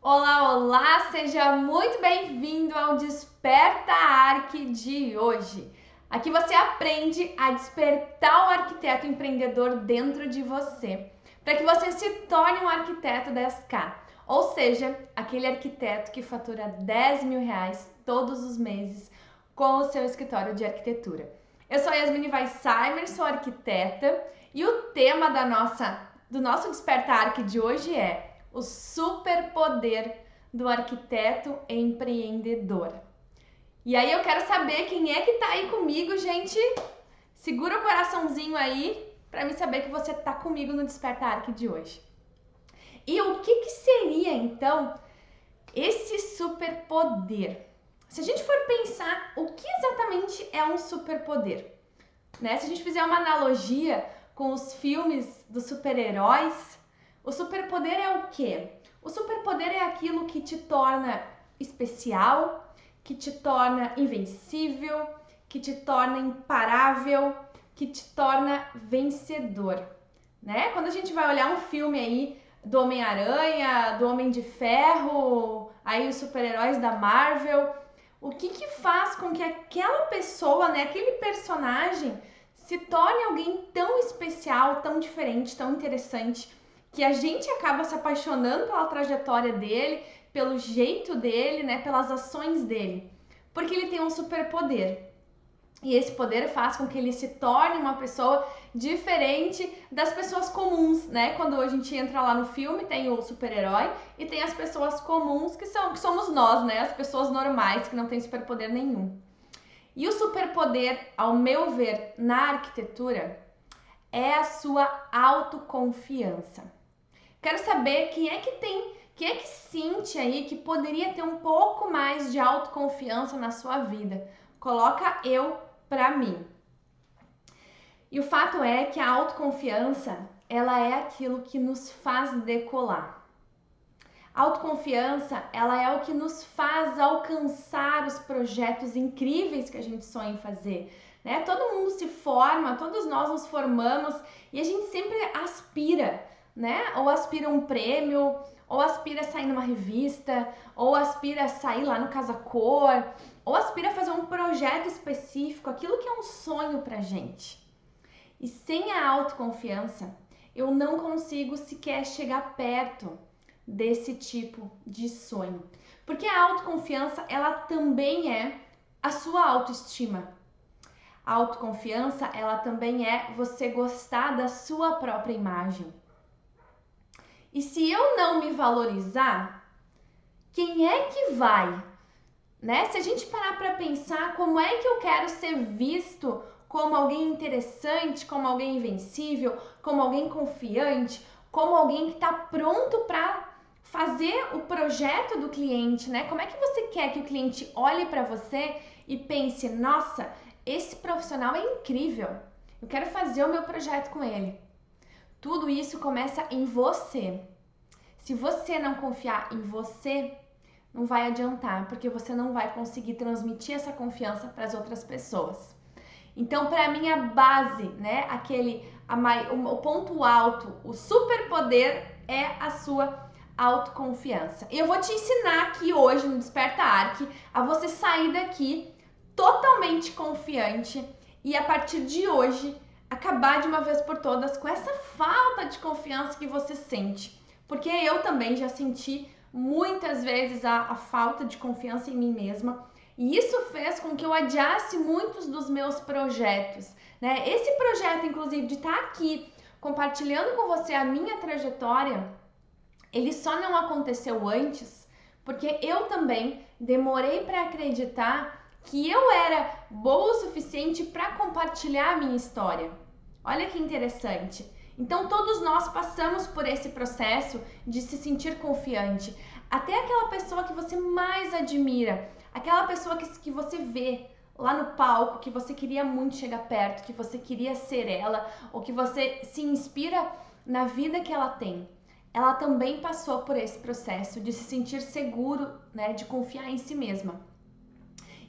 Olá, olá! Seja muito bem-vindo ao Desperta Arque de hoje. Aqui você aprende a despertar o arquiteto empreendedor dentro de você, para que você se torne um arquiteto 10K, ou seja, aquele arquiteto que fatura R$ 10.000 todos os meses com o seu escritório de arquitetura. Eu sou Yasmine Weissheimer, sou arquiteta e o tema do nosso Desperta Arque de hoje é o superpoder do arquiteto empreendedor. E aí eu quero saber quem é que tá aí comigo, gente. Segura o coraçãozinho aí para me saber que você tá comigo no Desperta Arque de hoje. E o que seria então esse superpoder? Se a gente for pensar, o que exatamente é um superpoder? Né? Se a gente fizer uma analogia com os filmes dos super-heróis, o superpoder é o quê? O superpoder é aquilo que te torna especial, que te torna invencível, que te torna imparável, que te torna vencedor, né? Quando a gente vai olhar um filme aí do Homem-Aranha, do Homem de Ferro, aí os super-heróis da Marvel, o que faz com que aquela pessoa, né, aquele personagem se torne alguém tão especial, tão diferente, tão interessante, que a gente acaba se apaixonando pela trajetória dele, pelo jeito dele, né, pelas ações dele, porque ele tem um superpoder. E esse poder faz com que ele se torne uma pessoa diferente das pessoas comuns, né? Quando a gente entra lá no filme, tem o super-herói e tem as pessoas comuns, que somos nós, né? As pessoas normais, que não têm superpoder nenhum. E o superpoder, ao meu ver, na arquitetura, é a sua autoconfiança. Quero saber quem é que sente aí que poderia ter um pouco mais de autoconfiança na sua vida. Coloca eu pra mim. E o fato é que a autoconfiança, ela é aquilo que nos faz decolar. A autoconfiança, ela é o que nos faz alcançar os projetos incríveis que a gente sonha em fazer, né? Todo mundo se forma, todos nós nos formamos e a gente sempre aspira, né? Ou aspira um prêmio, ou aspira a sair numa revista, ou aspira a sair lá no Casa Cor, ou aspira a fazer um projeto específico, aquilo que é um sonho pra gente. E sem a autoconfiança, eu não consigo sequer chegar perto desse tipo de sonho. Porque a autoconfiança, ela também é a sua autoestima. A autoconfiança, ela também é você gostar da sua própria imagem. E se eu não me valorizar, quem é que vai? Né? Se a gente parar para pensar como é que eu quero ser visto como alguém interessante, como alguém invencível, como alguém confiante, como alguém que está pronto para fazer o projeto do cliente, né? Como é que você quer que o cliente olhe para você e pense, nossa, esse profissional é incrível, eu quero fazer o meu projeto com ele. Tudo isso começa em você. Se você não confiar em você, não vai adiantar, porque você não vai conseguir transmitir essa confiança para as outras pessoas. Então, para mim, a base, né, o ponto alto, o superpoder é a sua autoconfiança. E eu vou te ensinar aqui hoje no Desperta Arque a você sair daqui totalmente confiante e a partir de hoje acabar de uma vez por todas com essa falta de confiança que você sente. Porque eu também já senti muitas vezes a falta de confiança em mim mesma. E isso fez com que eu adiasse muitos dos meus projetos, né? Esse projeto, inclusive, de estar aqui compartilhando com você a minha trajetória, ele só não aconteceu antes porque eu também demorei para acreditar que eu era boa o suficiente para compartilhar a minha história. Olha que interessante. Então todos nós passamos por esse processo de se sentir confiante. Até aquela pessoa que você mais admira, aquela pessoa que você vê lá no palco, que você queria muito chegar perto, que você queria ser ela, ou que você se inspira na vida que ela tem. Ela também passou por esse processo de se sentir seguro, né, de confiar em si mesma.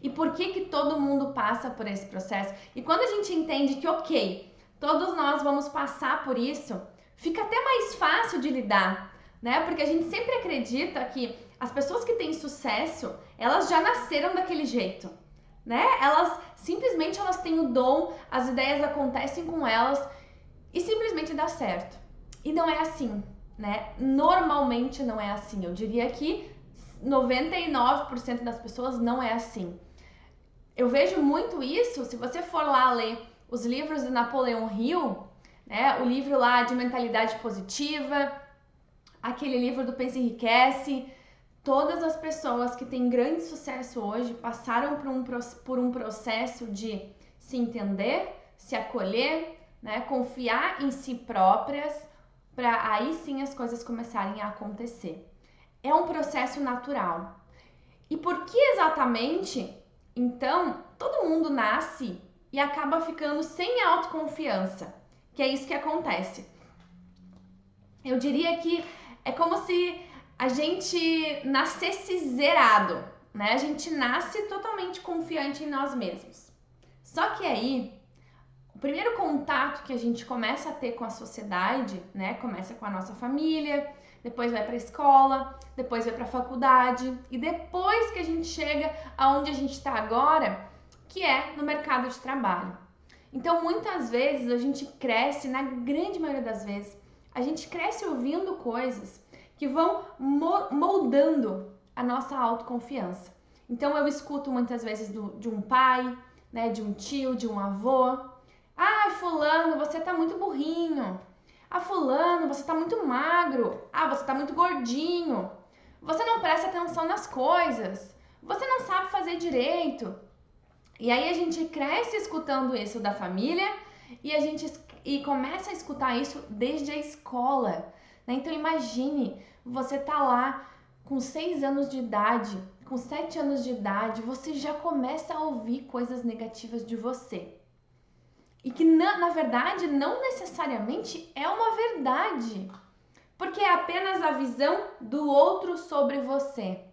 E por que todo mundo passa por esse processo? E quando a gente entende que, ok, todos nós vamos passar por isso, fica até mais fácil de lidar, né? Porque a gente sempre acredita que as pessoas que têm sucesso, elas já nasceram daquele jeito, né? Elas simplesmente elas têm o dom, as ideias acontecem com elas e simplesmente dá certo. E não é assim, né? Normalmente não é assim. Eu diria que 99% das pessoas não é assim. Eu vejo muito isso, se você for lá ler os livros de Napoleão Hill, né? O livro lá de mentalidade positiva, aquele livro do Pensa e Enriquece, todas as pessoas que têm grande sucesso hoje passaram por um processo de se entender, se acolher, né? Confiar em si próprias, para aí sim as coisas começarem a acontecer. É um processo natural. E por que exatamente, então, todo mundo nasce e acaba ficando sem autoconfiança? Que é isso que acontece. Eu diria que é como se a gente nascesse zerado, né? A gente nasce totalmente confiante em nós mesmos. Só que aí, o primeiro contato que a gente começa a ter com a sociedade, né? Começa com a nossa família, depois vai para a escola, depois vai para a faculdade e depois que a gente chega aonde a gente está agora, que é no mercado de trabalho. Então, muitas vezes a gente cresce, na grande maioria das vezes, a gente cresce ouvindo coisas que vão moldando a nossa autoconfiança. Então, eu escuto muitas vezes de um pai, né, de um tio, de um avô. Ah, fulano, você tá muito burrinho. Ah, fulano, você tá muito magro. Ah, você tá muito gordinho. Você não presta atenção nas coisas. Você não sabe fazer direito. E aí a gente cresce escutando isso da família e começa a escutar isso desde a escola, né? Então imagine, você tá lá com 6 anos de idade, com 7 anos de idade, você já começa a ouvir coisas negativas de você. E que na verdade não necessariamente é uma verdade, porque é apenas a visão do outro sobre você.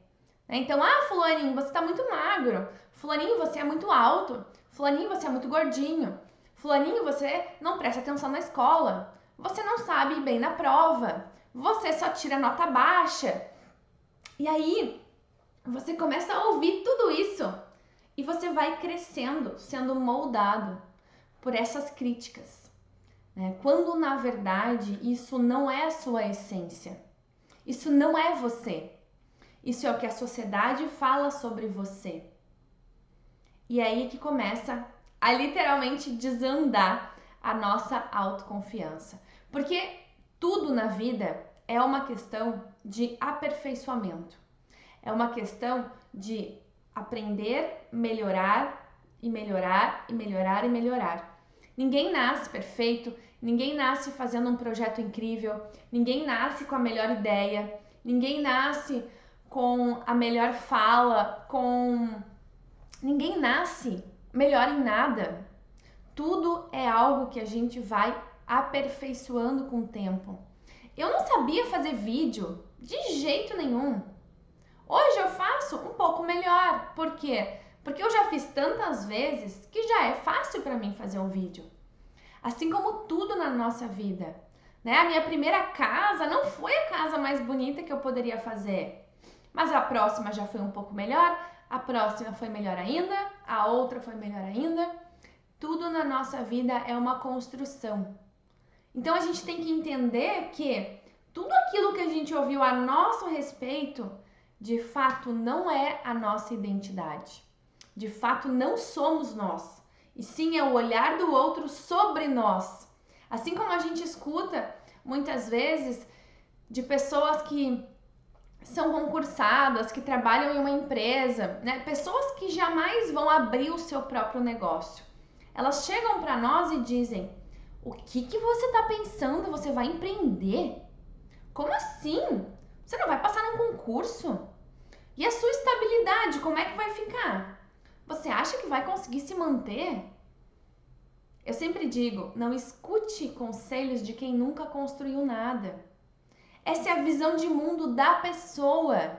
Então, fulaninho, você tá muito magro. Fulaninho, você é muito alto. Fulaninho, você é muito gordinho. Fulaninho, você não presta atenção na escola. Você não sabe ir bem na prova. Você só tira nota baixa. E aí, você começa a ouvir tudo isso. E você vai crescendo, sendo moldado por essas críticas, né? Quando, na verdade, isso não é a sua essência. Isso não é você. Isso é o que a sociedade fala sobre você. E é aí que começa a literalmente desandar a nossa autoconfiança. Porque tudo na vida é uma questão de aperfeiçoamento. É uma questão de aprender, melhorar e melhorar e melhorar e melhorar. Ninguém nasce perfeito, ninguém nasce fazendo um projeto incrível, ninguém nasce com a melhor ideia, ninguém nasce com a melhor fala, ninguém nasce melhor em nada. Tudo é algo que a gente vai aperfeiçoando com o tempo. Eu não sabia fazer vídeo de jeito nenhum. Hoje eu faço um pouco melhor. Por quê? Porque eu já fiz tantas vezes que já é fácil para mim fazer um vídeo. Assim como tudo na nossa vida, né? A minha primeira casa não foi a casa mais bonita que eu poderia fazer. Mas a próxima já foi um pouco melhor, a próxima foi melhor ainda, a outra foi melhor ainda. Tudo na nossa vida é uma construção. Então a gente tem que entender que tudo aquilo que a gente ouviu a nosso respeito, de fato não é a nossa identidade. De fato não somos nós, e sim é o olhar do outro sobre nós. Assim como a gente escuta muitas vezes de pessoas que são concursadas, que trabalham em uma empresa, né? Pessoas que jamais vão abrir o seu próprio negócio. Elas chegam para nós e dizem: o que você está pensando? Você vai empreender? Como assim? Você não vai passar num concurso? E a sua estabilidade, como é que vai ficar? Você acha que vai conseguir se manter? Eu sempre digo, não escute conselhos de quem nunca construiu nada. Essa é a visão de mundo da pessoa.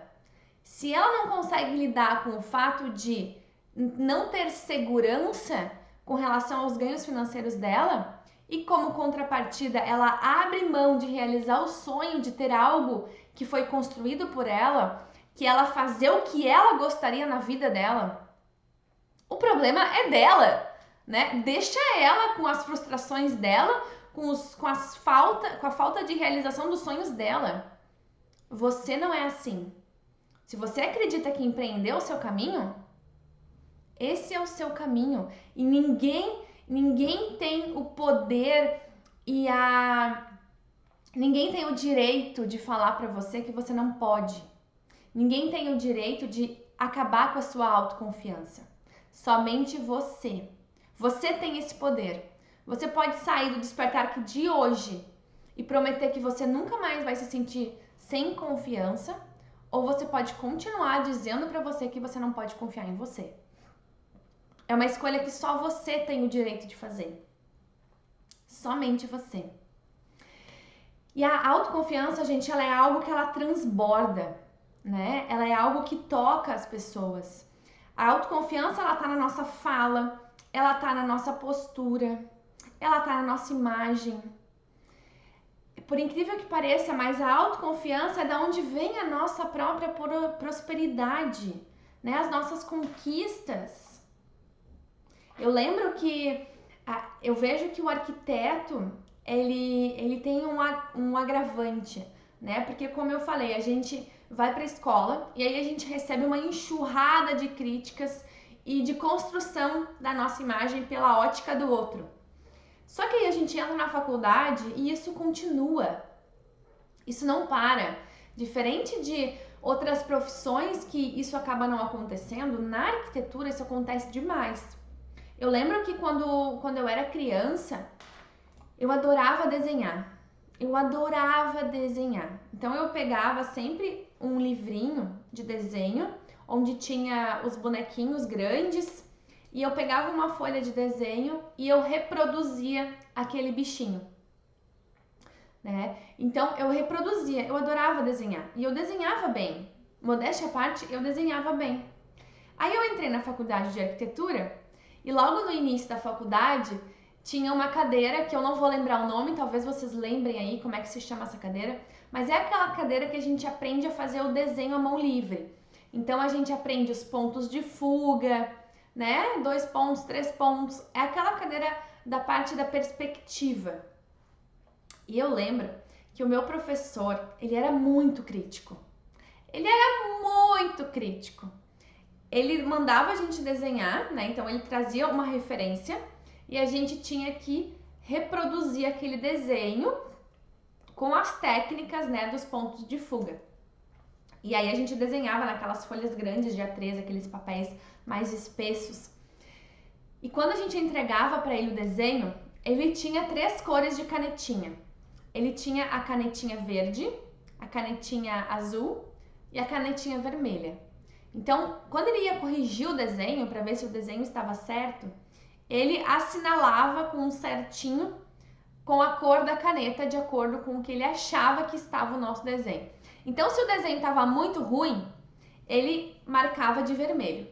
Se ela não consegue lidar com o fato de não ter segurança com relação aos ganhos financeiros dela, e como contrapartida ela abre mão de realizar o sonho de ter algo que foi construído por ela, que ela fazer o que ela gostaria na vida dela. O problema é dela, né? Deixa ela com as frustrações dela, com a falta de realização dos sonhos dela. Você não é assim. Se você acredita que empreender é o seu caminho, esse é o seu caminho. E ninguém tem o poder e ninguém tem o direito de falar pra você que você não pode. Ninguém tem o direito de acabar com a sua autoconfiança. Somente você. Você tem esse poder. Você pode sair do Despertar de hoje e prometer que você nunca mais vai se sentir sem confiança, ou você pode continuar dizendo pra você que você não pode confiar em você. É uma escolha que só você tem o direito de fazer. Somente você. E a autoconfiança, gente, ela é algo que ela transborda, né? Ela é algo que toca as pessoas. A autoconfiança, ela tá na nossa fala, ela tá na nossa postura, ela tá na nossa imagem. Por incrível que pareça, mas a autoconfiança é da onde vem a nossa própria prosperidade, né? As nossas conquistas. Eu lembro que eu vejo que o arquiteto, ele tem um agravante, né? Porque como eu falei, a gente vai para a escola e aí a gente recebe uma enxurrada de críticas e de construção da nossa imagem pela ótica do outro. Só que aí a gente entra na faculdade e isso continua. Isso não para. Diferente de outras profissões que isso acaba não acontecendo, na arquitetura isso acontece demais. Eu lembro que quando eu era criança, eu adorava desenhar. Eu adorava desenhar. Então eu pegava sempre um livrinho de desenho, onde tinha os bonequinhos grandes, e eu pegava uma folha de desenho e eu reproduzia aquele bichinho, né? Então eu reproduzia, eu adorava desenhar. E eu desenhava bem. Modéstia à parte, eu desenhava bem. Aí eu entrei na faculdade de arquitetura e logo no início da faculdade tinha uma cadeira que eu não vou lembrar o nome, talvez vocês lembrem aí como é que se chama essa cadeira, mas é aquela cadeira que a gente aprende a fazer o desenho à mão livre. Então a gente aprende os pontos de fuga, né? 2 pontos, 3 pontos. É aquela cadeira da parte da perspectiva. E eu lembro que o meu professor, ele era muito crítico. Ele era muito crítico. Ele mandava a gente desenhar, né? Então ele trazia uma referência e a gente tinha que reproduzir aquele desenho com as técnicas, né, dos pontos de fuga. E aí a gente desenhava naquelas folhas grandes de A3, aqueles papéis mais espessos. E quando a gente entregava para ele o desenho, ele tinha 3 cores de canetinha. Ele tinha a canetinha verde, a canetinha azul e a canetinha vermelha. Então, quando ele ia corrigir o desenho para ver se o desenho estava certo, ele assinalava com um certinho com a cor da caneta de acordo com o que ele achava que estava o nosso desenho. Então, se o desenho estava muito ruim, ele marcava de vermelho.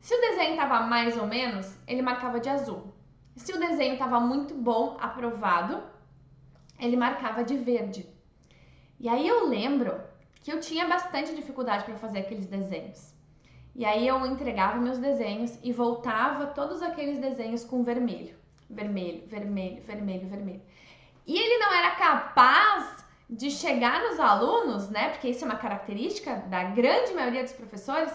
Se o desenho estava mais ou menos, ele marcava de azul. Se o desenho estava muito bom, aprovado, ele marcava de verde. E aí eu lembro que eu tinha bastante dificuldade para fazer aqueles desenhos. E aí eu entregava meus desenhos e voltava todos aqueles desenhos com vermelho. Vermelho, vermelho, vermelho, vermelho. E ele não era capaz de chegar nos alunos, né? Porque isso é uma característica da grande maioria dos professores.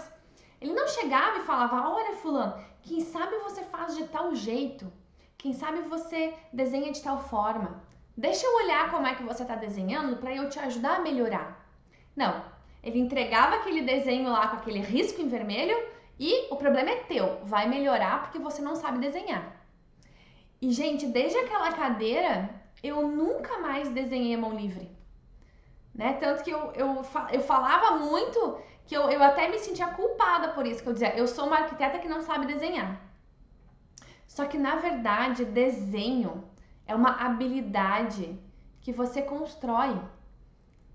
Ele não chegava e falava, olha fulano, quem sabe você faz de tal jeito. Quem sabe você desenha de tal forma. Deixa eu olhar como é que você está desenhando para eu te ajudar a melhorar. Não, ele entregava aquele desenho lá com aquele risco em vermelho e o problema é teu, vai melhorar porque você não sabe desenhar. E, gente, desde aquela cadeira, eu nunca mais desenhei a mão livre. Né? Tanto que eu falava muito que eu até me sentia culpada por isso, que eu dizia, eu sou uma arquiteta que não sabe desenhar. Só que, na verdade, desenho é uma habilidade que você constrói.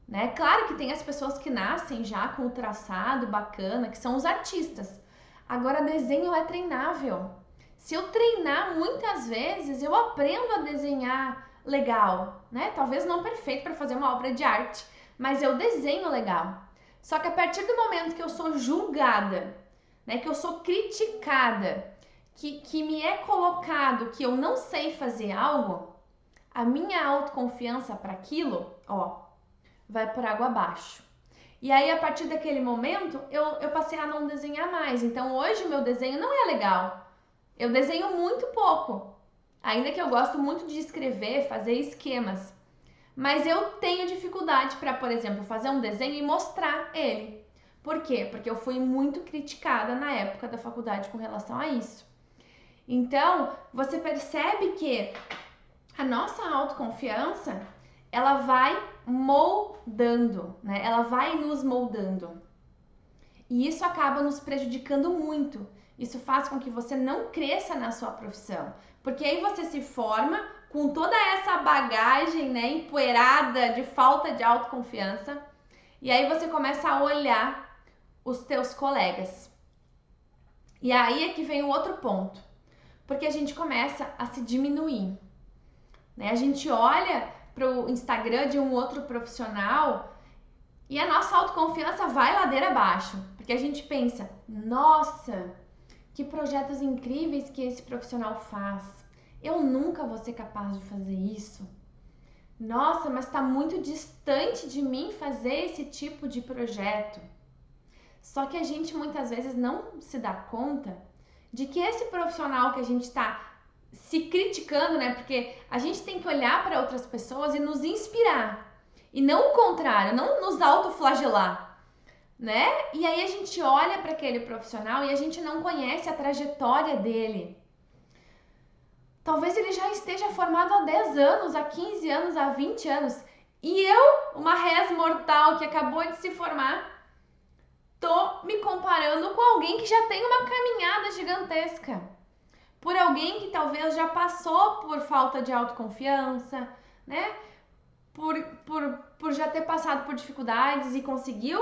Né? Claro que tem as pessoas que nascem já com o traçado bacana, que são os artistas. Agora, desenho é treinável. Se eu treinar muitas vezes, eu aprendo a desenhar legal, né? Talvez não perfeito para fazer uma obra de arte, mas eu desenho legal. Só que a partir do momento que eu sou julgada, né, que eu sou criticada, que me é colocado que eu não sei fazer algo, a minha autoconfiança para aquilo, vai por água abaixo. E aí, a partir daquele momento, eu passei a não desenhar mais. Então, hoje o meu desenho não é legal. Eu desenho muito pouco. Ainda que eu gosto muito de escrever, fazer esquemas. Mas eu tenho dificuldade para, por exemplo, fazer um desenho e mostrar ele. Por quê? Porque eu fui muito criticada na época da faculdade com relação a isso. Então, você percebe que a nossa autoconfiança, ela vai moldando, né? Ela vai nos moldando. E isso acaba nos prejudicando muito. Isso faz com que você não cresça na sua profissão. Porque aí você se forma com toda essa bagagem, né, empoeirada de falta de autoconfiança. E aí você começa a olhar os teus colegas. E aí é que vem o outro ponto. Porque a gente começa a se diminuir. Né? A gente olha para o Instagram de um outro profissional e a nossa autoconfiança vai ladeira abaixo. Porque a gente pensa, nossa, que projetos incríveis que esse profissional faz. Eu nunca vou ser capaz de fazer isso. Nossa, mas está muito distante de mim fazer esse tipo de projeto. Só que a gente muitas vezes não se dá conta de que esse profissional que a gente está se criticando, né? Porque a gente tem que olhar para outras pessoas e nos inspirar. E não o contrário, não nos autoflagelar, né? E aí a gente olha para aquele profissional e a gente não conhece a trajetória dele. Talvez ele já esteja formado há 10 anos, há 15 anos, há 20 anos. E eu, uma res mortal que acabou de se formar, tô me comparando com alguém que já tem uma caminhada gigantesca. Por alguém que talvez já passou por falta de autoconfiança, né? Por já ter passado por dificuldades e conseguiu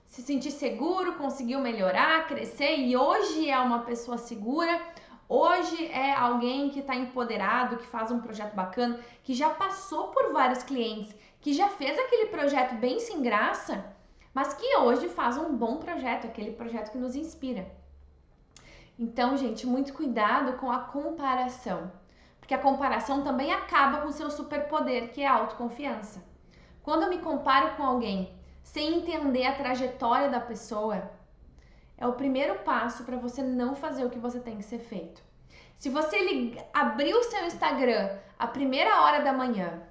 se sentir seguro, conseguiu melhorar, crescer e hoje é uma pessoa segura, hoje é alguém que está empoderado, que faz um projeto bacana, que já passou por vários clientes, que já fez aquele projeto bem sem graça, mas que hoje faz um bom projeto, aquele projeto que nos inspira. Então, gente, muito cuidado com a comparação, porque a comparação também acaba com o seu superpoder, que é a autoconfiança. Quando eu me comparo com alguém sem entender a trajetória da pessoa, é o primeiro passo para você não fazer o que você tem que ser feito. Se você abrir o seu Instagram à primeira hora da manhã,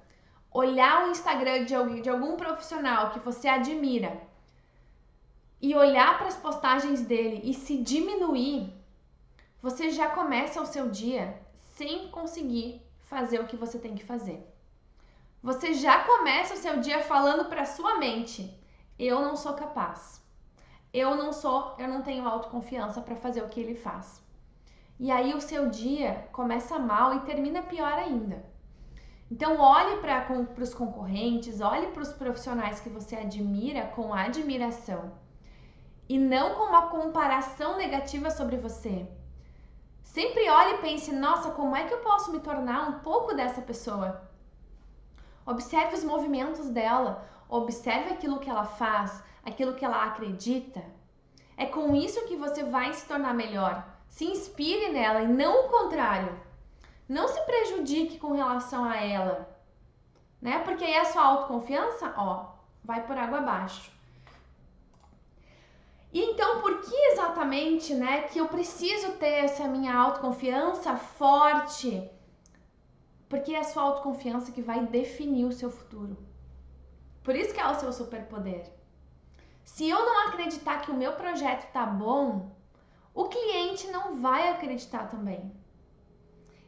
olhar o Instagram de algum profissional que você admira e olhar para as postagens dele e se diminuir, você já começa o seu dia sem conseguir fazer o que você tem que fazer. Você já começa o seu dia falando para sua mente: eu não sou capaz. Eu não tenho autoconfiança para fazer o que ele faz. E aí o seu dia começa mal e termina pior ainda. Então olhe para os concorrentes, olhe para os profissionais que você admira com admiração. E não com uma comparação negativa sobre você. Sempre olhe e pense: nossa, como é que eu posso me tornar um pouco dessa pessoa? Observe os movimentos dela, observe aquilo que ela faz, aquilo que ela acredita. É com isso que você vai se tornar melhor. Se inspire nela e não o contrário. Não se prejudique com relação a ela, né? Porque aí a sua autoconfiança, vai por água abaixo. E então, por que exatamente, né, que eu preciso ter essa minha autoconfiança forte? Porque é a sua autoconfiança que vai definir o seu futuro. Por isso que é o seu superpoder. Se eu não acreditar que o meu projeto tá bom, o cliente não vai acreditar também.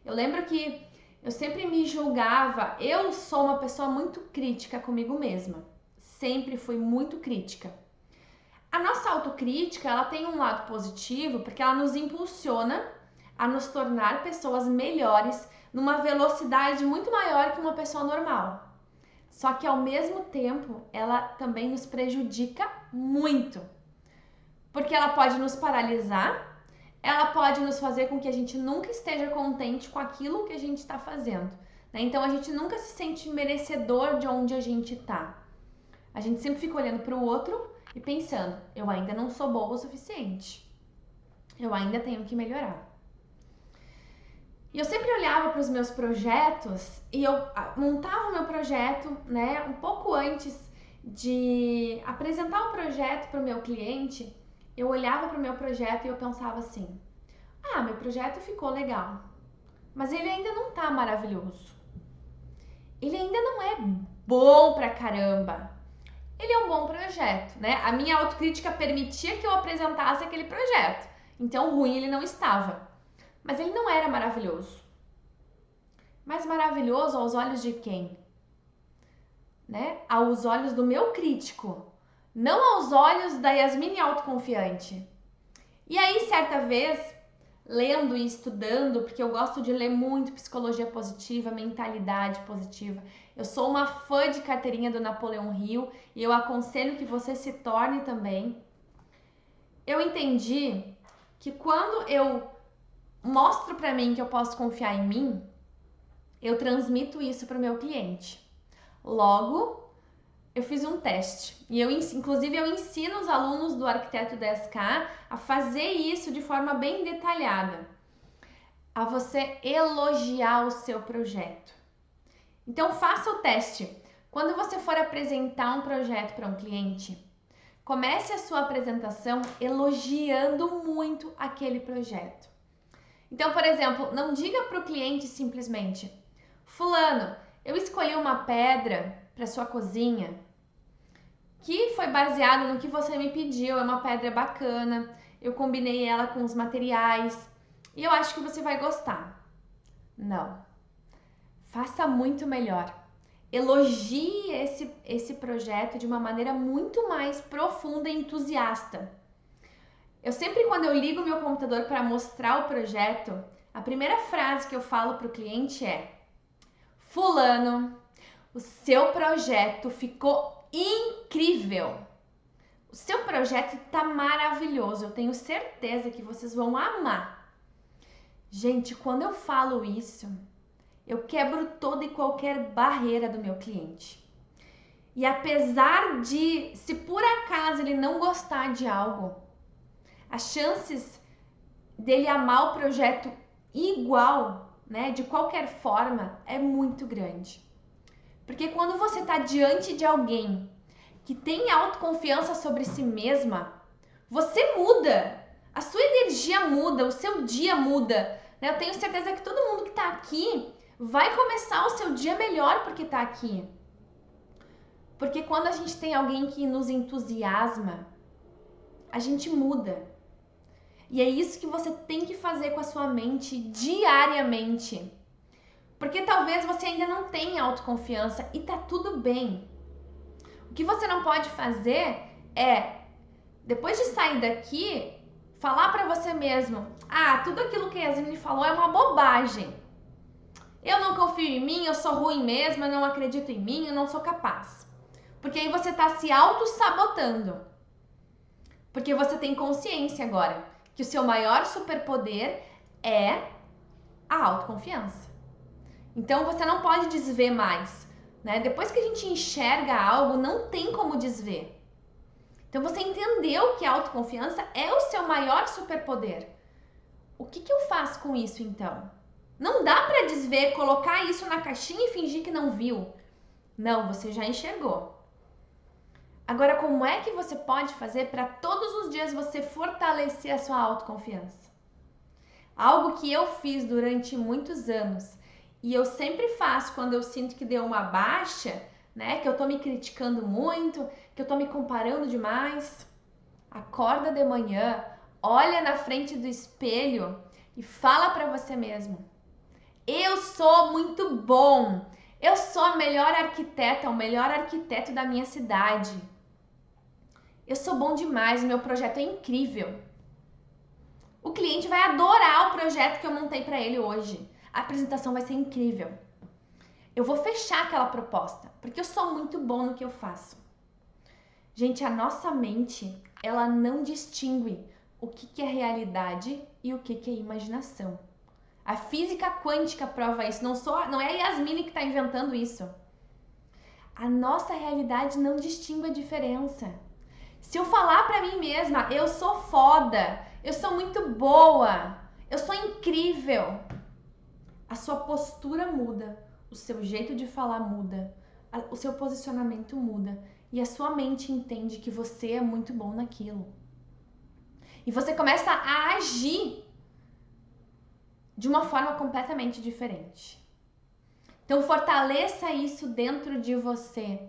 Eu lembro que eu sempre me julgava, eu sou uma pessoa muito crítica comigo mesma. Sempre fui muito crítica. A nossa autocrítica, ela tem um lado positivo porque ela nos impulsiona a nos tornar pessoas melhores numa velocidade muito maior que uma pessoa normal. Só que ao mesmo tempo, ela também nos prejudica muito. Porque ela pode nos paralisar, ela pode nos fazer com que a gente nunca esteja contente com aquilo que a gente está fazendo, né? Então a gente nunca se sente merecedor de onde a gente está. A gente sempre fica olhando para o outro e pensando, eu ainda não sou boa o suficiente. Eu ainda tenho que melhorar. E eu sempre olhava para os meus projetos e eu montava o meu projeto, né, um pouco antes de apresentar o projeto para o meu cliente, eu olhava para o meu projeto e eu pensava assim, meu projeto ficou legal, mas ele ainda não tá maravilhoso. Ele ainda não é bom pra caramba. Ele é um bom projeto, né? A minha autocrítica permitia que eu apresentasse aquele projeto. Então, ruim ele não estava. Mas ele não era maravilhoso. Mas maravilhoso aos olhos de quem? Né? Aos olhos do meu crítico. Não aos olhos da Yasmine autoconfiante. E aí, certa vez, lendo e estudando, porque eu gosto de ler muito psicologia positiva, mentalidade positiva. Eu sou uma fã de carteirinha do Napoleão Hill e eu aconselho que você se torne também. Eu entendi que quando eu mostro para mim que eu posso confiar em mim, eu transmito isso para o meu cliente. Logo, eu fiz um teste e inclusive eu ensino os alunos do Arquiteto 10K a fazer isso de forma bem detalhada, a você elogiar o seu projeto. Então faça o teste. Quando você for apresentar um projeto para um cliente, comece a sua apresentação elogiando muito aquele projeto. Então, por exemplo, não diga para o cliente simplesmente: fulano, eu escolhi uma pedra para sua cozinha que foi baseado no que você me pediu, é uma pedra bacana, eu combinei ela com os materiais e eu acho que você vai gostar. Não. Faça muito melhor. Elogie esse projeto de uma maneira muito mais profunda e entusiasta. Eu sempre, quando eu ligo meu computador para mostrar o projeto, a primeira frase que eu falo para o cliente é: fulano, o seu projeto ficou incrível. O seu projeto está maravilhoso. Eu tenho certeza que vocês vão amar. Gente, quando eu falo isso, eu quebro toda e qualquer barreira do meu cliente. E apesar de, se por acaso ele não gostar de algo, as chances dele amar o projeto igual, né, de qualquer forma, é muito grande. Porque quando você está diante de alguém que tem autoconfiança sobre si mesma, você muda. A sua energia muda, o seu dia muda. Né? Eu tenho certeza que todo mundo que está aqui vai começar o seu dia melhor porque está aqui. Porque quando a gente tem alguém que nos entusiasma, a gente muda. E é isso que você tem que fazer com a sua mente diariamente. Porque talvez você ainda não tenha autoconfiança e tá tudo bem. O que você não pode fazer é, depois de sair daqui, falar pra você mesmo: tudo aquilo que a Yasmine falou é uma bobagem. Eu não confio em mim, eu sou ruim mesmo, eu não acredito em mim, eu não sou capaz. Porque aí você tá se auto-sabotando. Porque você tem consciência agora que o seu maior superpoder é a autoconfiança. Então você não pode desver mais, né? Depois que a gente enxerga algo, não tem como desver. Então você entendeu que a autoconfiança é o seu maior superpoder. O que eu faço com isso então? Não dá para desver, colocar isso na caixinha e fingir que não viu. Não, você já enxergou. Agora, como é que você pode fazer para todos os dias você fortalecer a sua autoconfiança? Algo que eu fiz durante muitos anos e eu sempre faço quando eu sinto que deu uma baixa, né? Que eu tô me criticando muito, que eu tô me comparando demais. Acorda de manhã, olha na frente do espelho e fala para você mesmo: eu sou muito bom. Eu sou a melhor arquiteta, o melhor arquiteto da minha cidade. Eu sou bom demais, o meu projeto é incrível. O cliente vai adorar o projeto que eu montei para ele hoje. A apresentação vai ser incrível. Eu vou fechar aquela proposta, porque eu sou muito bom no que eu faço. Gente, a nossa mente, ela não distingue o que é realidade e o que é imaginação. A física quântica prova isso, não é a Yasmine que está inventando isso. a nossa realidade não distingue a diferença. Se eu falar pra mim mesma, eu sou foda, eu sou muito boa, eu sou incrível, a sua postura muda, o seu jeito de falar muda, o seu posicionamento muda e a sua mente entende que você é muito bom naquilo. E você começa a agir de uma forma completamente diferente. Então fortaleça isso dentro de você.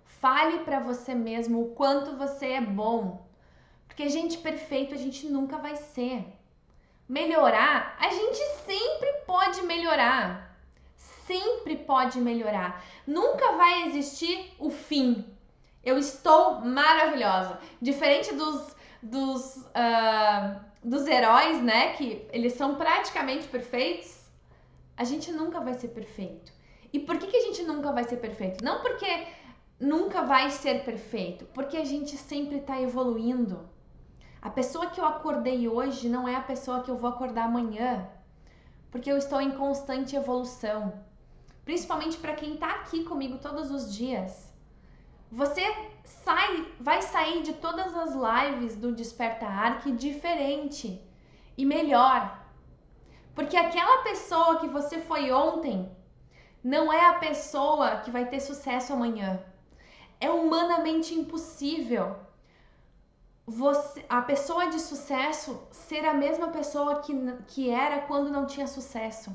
Fale para você mesmo o quanto você é bom. Porque gente perfeito a gente nunca vai ser. Melhorar, a gente sempre pode melhorar. Sempre pode melhorar. Nunca vai existir o fim. Eu estou maravilhosa. Diferente dos heróis, né? Que eles são praticamente perfeitos. A gente nunca vai ser perfeito. E por que a gente nunca vai ser perfeito? Não porque nunca vai ser perfeito, porque a gente sempre está evoluindo. A pessoa que eu acordei hoje não é a pessoa que eu vou acordar amanhã, porque eu estou em constante evolução. Principalmente para quem está aqui comigo todos os dias. Você vai sair de todas as lives do Desperta Arque diferente e melhor. Porque aquela pessoa que você foi ontem não é a pessoa que vai ter sucesso amanhã. É humanamente impossível a pessoa de sucesso ser a mesma pessoa que era quando não tinha sucesso.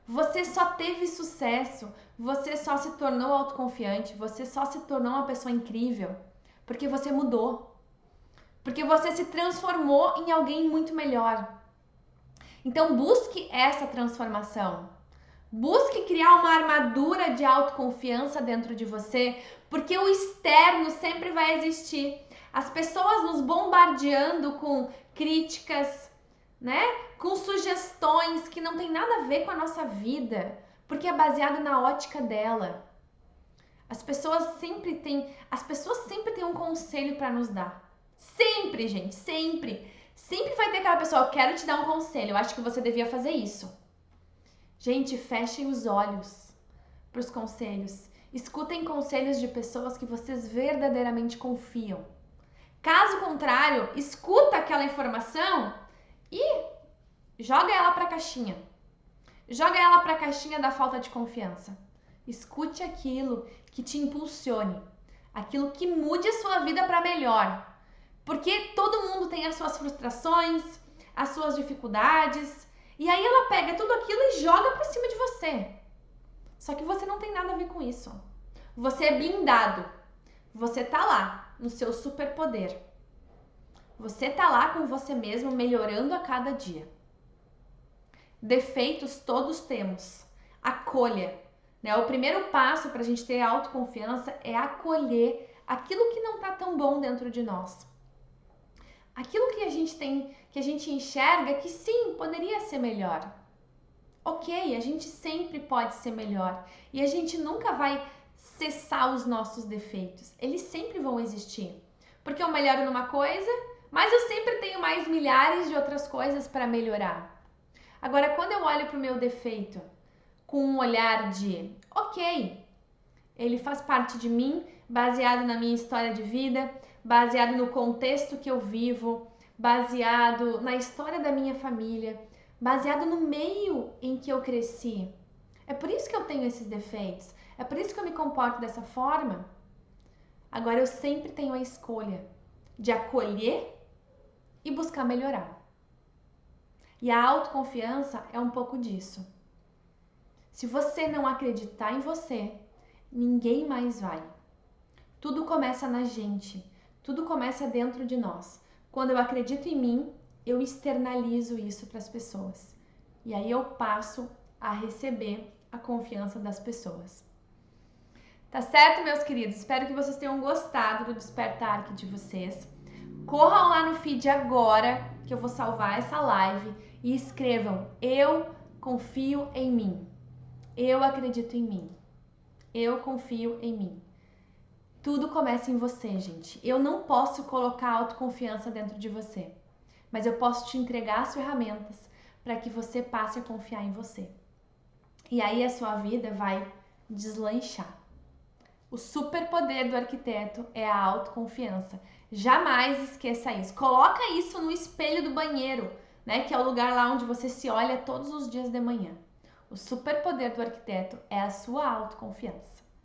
Você só teve sucesso, você só se tornou autoconfiante, você só se tornou uma pessoa incrível porque você mudou. Porque você se transformou em alguém muito melhor. Então busque essa transformação. Busque criar uma armadura de autoconfiança dentro de você, porque o externo sempre vai existir. As pessoas nos bombardeando com críticas, né? Com sugestões que não tem nada a ver com a nossa vida, porque é baseado na ótica dela. As pessoas sempre têm um conselho para nos dar. Sempre, gente, sempre. Sempre vai ter aquela pessoa, eu quero te dar um conselho, eu acho que você devia fazer isso. Gente, fechem os olhos para os conselhos. Escutem conselhos de pessoas que vocês verdadeiramente confiam. Caso contrário, escuta aquela informação e joga ela para a caixinha. Joga ela para a caixinha da falta de confiança. Escute aquilo que te impulsione. Aquilo que mude a sua vida para melhor. Porque todo mundo tem as suas frustrações, as suas dificuldades. E aí ela pega tudo aquilo e joga pra cima de você. Só que você não tem nada a ver com isso. Você é blindado. Você tá lá no seu superpoder. Você tá lá com você mesmo melhorando a cada dia. Defeitos todos temos. Acolha. Né? O primeiro passo pra gente ter autoconfiança é acolher aquilo que não tá tão bom dentro de nós. Aquilo que a gente tem, que a gente enxerga que sim, poderia ser melhor. Ok, a gente sempre pode ser melhor. E a gente nunca vai cessar os nossos defeitos. Eles sempre vão existir. Porque eu melhoro numa coisa, mas eu sempre tenho mais milhares de outras coisas para melhorar. Agora, quando eu olho para o meu defeito com um olhar de, ok, ele faz parte de mim, baseado na minha história de vida, baseado no contexto que eu vivo, baseado na história da minha família, baseado no meio em que eu cresci. É por isso que eu tenho esses defeitos, é por isso que eu me comporto dessa forma. Agora eu sempre tenho a escolha de acolher e buscar melhorar. E a autoconfiança é um pouco disso. Se você não acreditar em você, ninguém mais vai. Tudo começa na gente. Tudo começa dentro de nós. Quando eu acredito em mim, eu externalizo isso para as pessoas. E aí eu passo a receber a confiança das pessoas. Tá certo, meus queridos? Espero que vocês tenham gostado do Desperta Arque de vocês. Corram lá no feed agora, que eu vou salvar essa live, e escrevam: eu confio em mim. Eu acredito em mim. Eu confio em mim. Tudo começa em você, gente. Eu não posso colocar autoconfiança dentro de você, mas eu posso te entregar as ferramentas para que você passe a confiar em você. E aí a sua vida vai deslanchar. O superpoder do arquiteto é a autoconfiança. Jamais esqueça isso. Coloca isso no espelho do banheiro, né? Que é o lugar lá onde você se olha todos os dias de manhã. O superpoder do arquiteto é a sua autoconfiança.